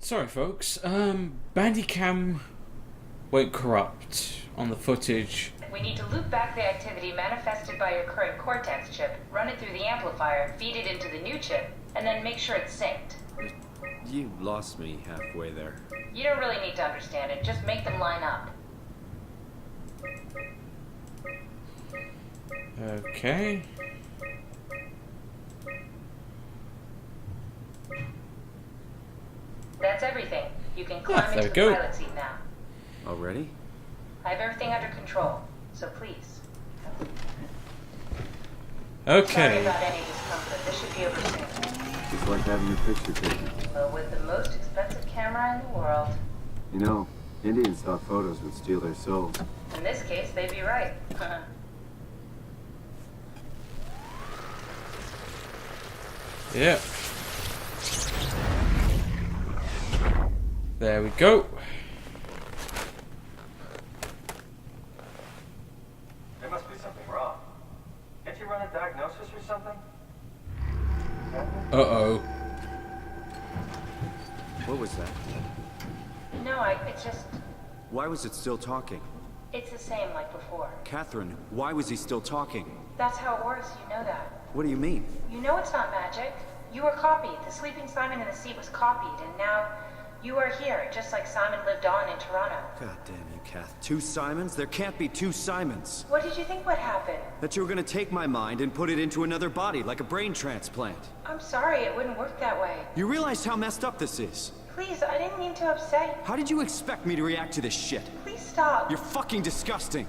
Sorry, folks. Bandicam went corrupt on the footage. We need to loop back the activity manifested by your current Cortex chip, run it through the amplifier, feed it into the new chip, and then make sure it's synced. You lost me halfway there. You don't really need to understand it, just make them line up. Okay. That's everything. You can climb there into we the go. pilot seat now. Already? I have everything under control, so please. Sorry Okay. about any discomfort. This should be over soon. It's like having your picture taken. But with the most expensive camera in the world. You know, Indians thought photos would steal their souls. In this case, they'd be right. Yeah. There we go. There must be something wrong. Can't you run a diagnosis or something? Uh-oh. What was that? No, it's just... Why was it still talking? It's the same like before. Catherine, why was he still talking? That's how it works, you know that. What do you mean? You know it's not magic. You were copied. The sleeping Simon in the seat was copied, and now you are here, just like Simon lived on in Toronto. God damn you, Kath. Two Simons? There can't be two Simons. What did you think would happen? That you were gonna take my mind and put it into another body, like a brain transplant. I'm sorry, it wouldn't work that way. You realize how messed up this is? Please, I didn't mean to upset you. How did you expect me to react to this shit? Please stop. You're fucking disgusting.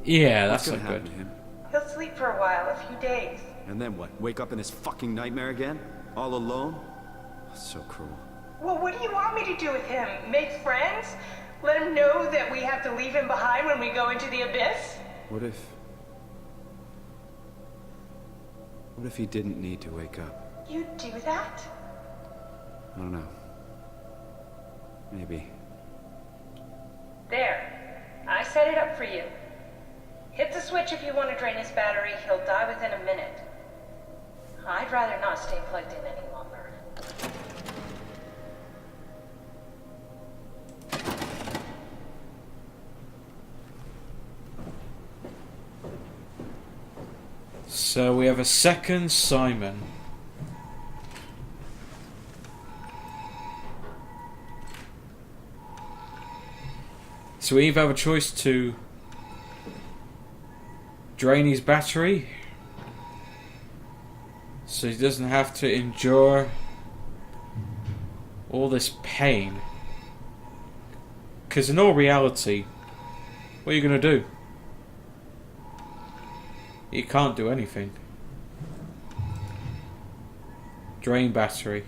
Yeah, that's What's not gonna good. happen to him? He'll sleep for a while, a few days. And then what? Wake up in this fucking nightmare again? All alone? So cruel. Well, what do you want me to do with him? Make friends? Let him know that we have to leave him behind when we go into the abyss? What if he didn't need to wake up? You'd do that? I don't know. Maybe. There. I set it up for you. Hit the switch if you want to drain his battery. He'll die within a minute. I'd rather not stay plugged in any longer. So we have a second Simon. So we either have a choice to drain his battery so he doesn't have to endure all this pain. Because in all reality, what are you going to do? You can't do anything. Drain battery.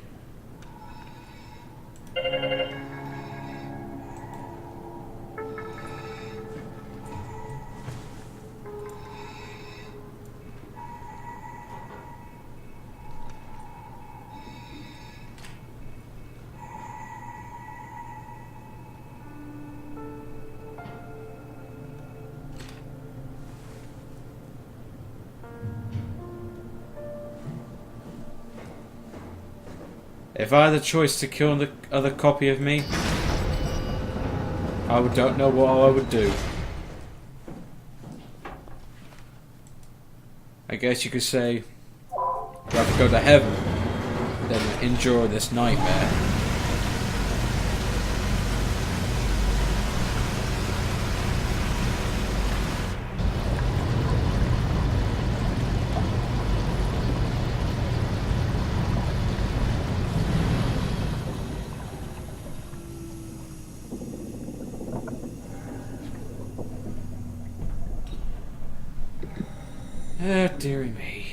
If I had the choice to kill the other copy of me, don't know what I would do. I guess you could say, I'd rather go to heaven than endure this nightmare. Oh, dearie me.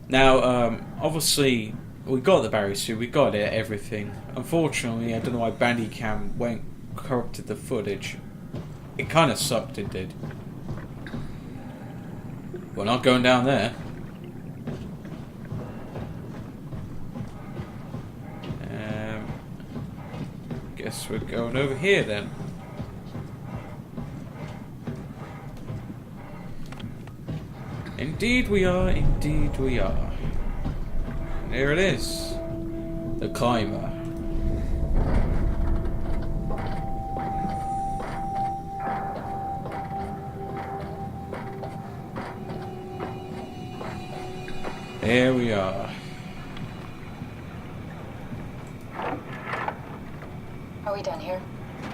Now, obviously, we got the battery suit, we got it, everything. Unfortunately, I don't know why Bandicam went corrupted the footage. It kind of sucked, it did. We're not going down there. Guess we're going over here then. Indeed we are, indeed we are. And here it is. The climber. There we are. Are we done here?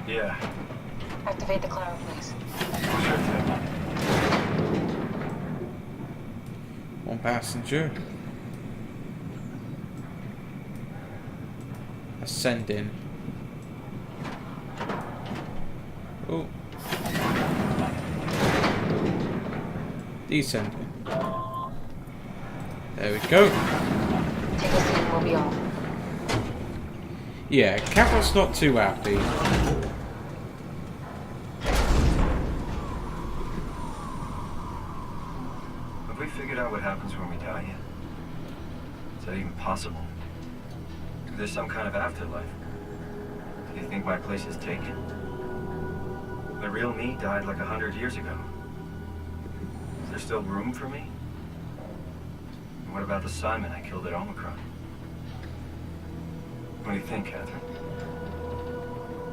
Yeah. Activate the climber, please. Sure thing. One passenger. Ascending. Oh. Descending. There we go. Take a seat and we'll be off. Yeah, Carol's not too happy. Have we figured out what happens when we die yet? Is that even possible? Is there some kind of afterlife? Do you think my place is taken? The real me died like 100 years ago. Is there still room for me? And what about the Simon I killed at Omicron? What do you think, Catherine?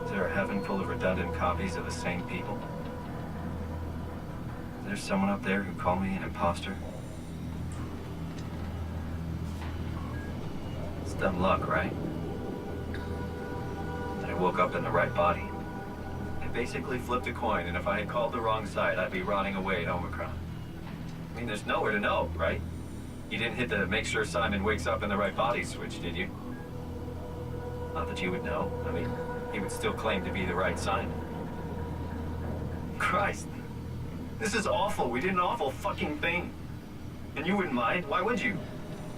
Is there a heaven full of redundant copies of the same people? Is there someone up there who called me an imposter? It's dumb luck, right? I woke up in the right body. I basically flipped a coin, and if I had called the wrong side, I'd be rotting away at Omicron. I mean, there's nowhere to know, right? You didn't hit the make sure Simon wakes up in the right body switch, did you? Not that you would know. I mean, he would still claim to be the right Simon. Christ. This is awful. We did an awful fucking thing. And you wouldn't mind? Why would you?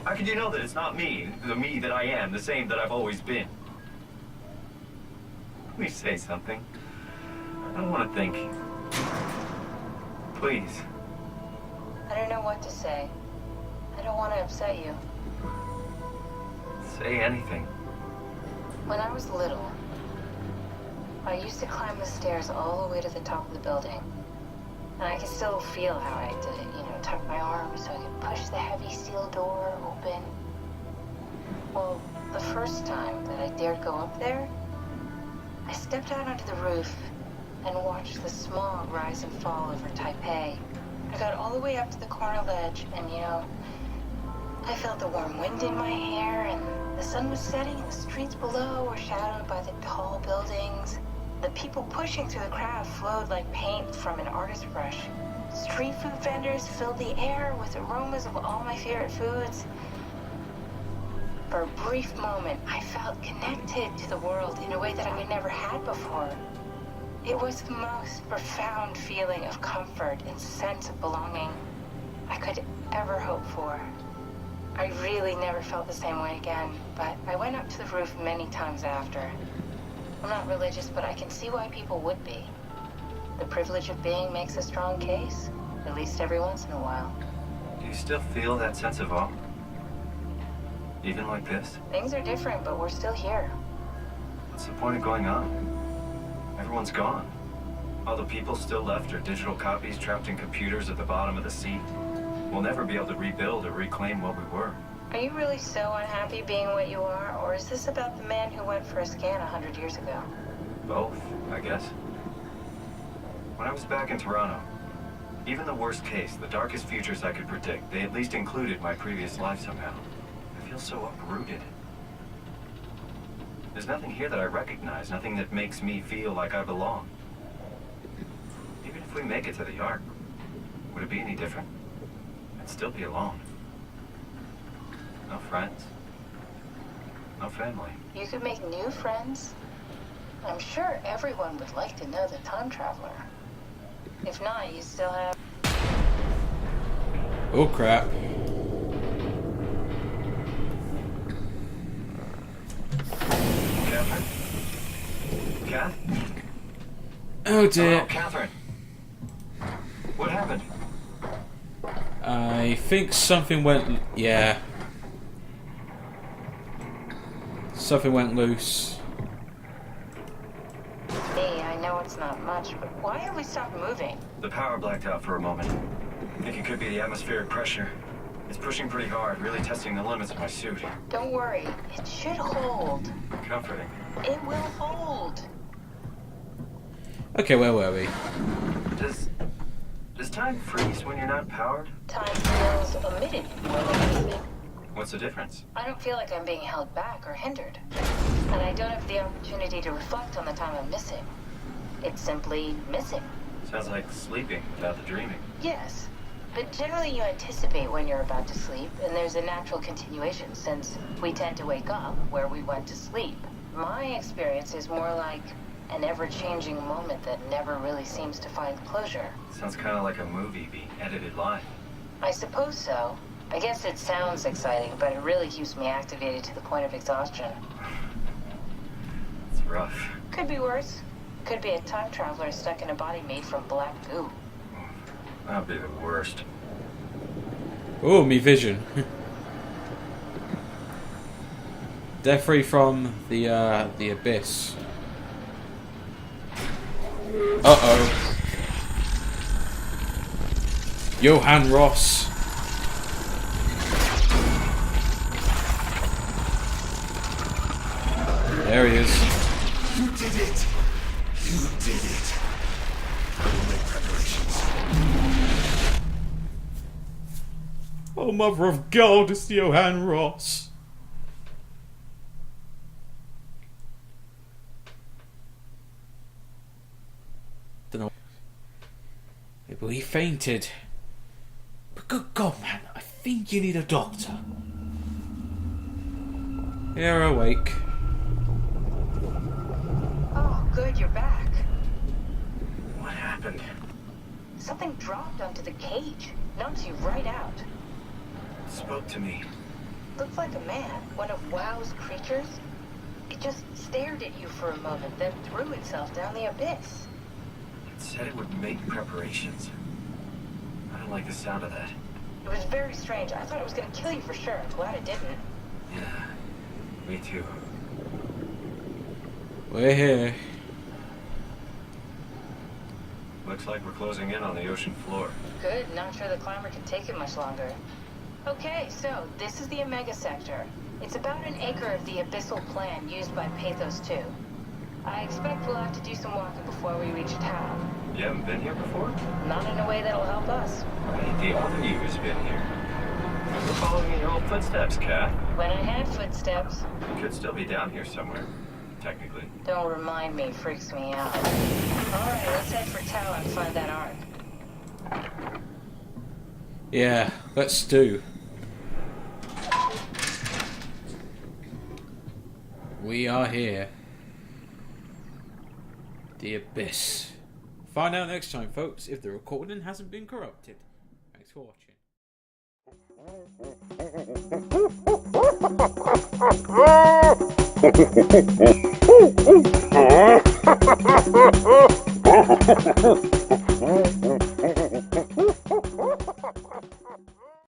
How could you know that it's not me, the me that I am, the same that I've always been? Let me say something. I don't want to think. Please. I don't know what to say. I don't want to upset you. Say anything. When I was little, I used to climb the stairs all the way to the top of the building. And I can still feel how I did it, you know, tuck my arms so I could push the heavy steel door open. Well, the first time that I dared go up there, I stepped out onto the roof and watched the smog rise and fall over Taipei. I got all the way up to the corner ledge and, you know, I felt the warm wind in my hair and the sun was setting and the streets below were shadowed by the tall buildings. The people pushing through the crowd flowed like paint from an artist brush. Street food vendors filled the air with aromas of all my favorite foods. For a brief moment, I felt connected to the world in a way that I never had before. It was the most profound feeling of comfort and sense of belonging I could ever hope for. I really never felt the same way again, but I went up to the roof many times after. I'm not religious, but I can see why people would be. The privilege of being makes a strong case, at least every once in a while. Do you still feel that sense of awe? Even like this? Things are different, but we're still here. What's the point of going on? Everyone's gone. All the people still left are digital copies trapped in computers at the bottom of the sea. We'll never be able to rebuild or reclaim what we were. Are you really so unhappy being what you are, or is this about the man who went for a scan 100 years ago? Both, I guess. When I was back in Toronto, even the worst case, the darkest futures I could predict, they at least included my previous life somehow. I feel so uprooted. There's nothing here that I recognize, nothing that makes me feel like I belong. Even if we make it to the Ark, would it be any different? I'd still be alone. No friends. No family. You could make new friends. I'm sure everyone would like to know the time traveler. If not, you still have... Oh crap. Catherine? Kath? Oh dear. Hello, Catherine. What happened? I think something went... yeah. Something went loose. Me, I know it's not much, but why have we stopped moving? The power blacked out for a moment. I think it could be the atmospheric pressure. It's pushing pretty hard, really testing the limits of my suit. Don't worry, it should hold. Comforting. It will hold. Okay, where were we? Does time freeze when you're not powered? Time feels omitted more than anything. What's the difference? I don't feel like I'm being held back or hindered. And I don't have the opportunity to reflect on the time I'm missing. It's simply missing. Sounds like sleeping without the dreaming. Yes. But generally you anticipate when you're about to sleep, and there's a natural continuation since we tend to wake up where we went to sleep. My experience is more like an ever-changing moment that never really seems to find closure. Sounds kind of like a movie being edited live. I suppose so. I guess it sounds exciting, but it really keeps me activated to the point of exhaustion. It's rough. Could be worse. Could be a time traveler stuck in a body made from black goo. That'd be the worst. Oh, me vision. They're free from the abyss. Uh-oh. Johann Ross. There he is. You did it! You did it! I will make preparations. Oh, mother of God, it's Johann Ross. Don't know. Maybe he fainted. But good God, man, I think you need a doctor. You're awake. Oh, good, you're back. What happened? Something dropped onto the cage. Knocks you right out. Spoke to me. Looks like a man, one of WoW's creatures. It just stared at you for a moment, then threw itself down the abyss. It said it would make preparations. I don't like the sound of that. It was very strange. I thought it was going to kill you for sure. I'm glad it didn't. Yeah, me too. We're here. Looks like we're closing in on the ocean floor. Good, not sure the climber can take it much longer. Okay, so this is the Omega Sector. It's about an acre of the abyssal plan used by Pathos 2. I expect we'll have to do some walking before we reach town. You haven't been here before? Not in a way that'll help us. Hey, the other you has been here. You're following in your old footsteps, Kat. When I had footsteps, You could still be down here somewhere, technically. don't remind me, freaks me out. Alright, let's head for Tau and find that ark. Yeah, let's do. We are here. The Abyss. Find out next time, folks, if the recording hasn't been corrupted. Thanks for watching.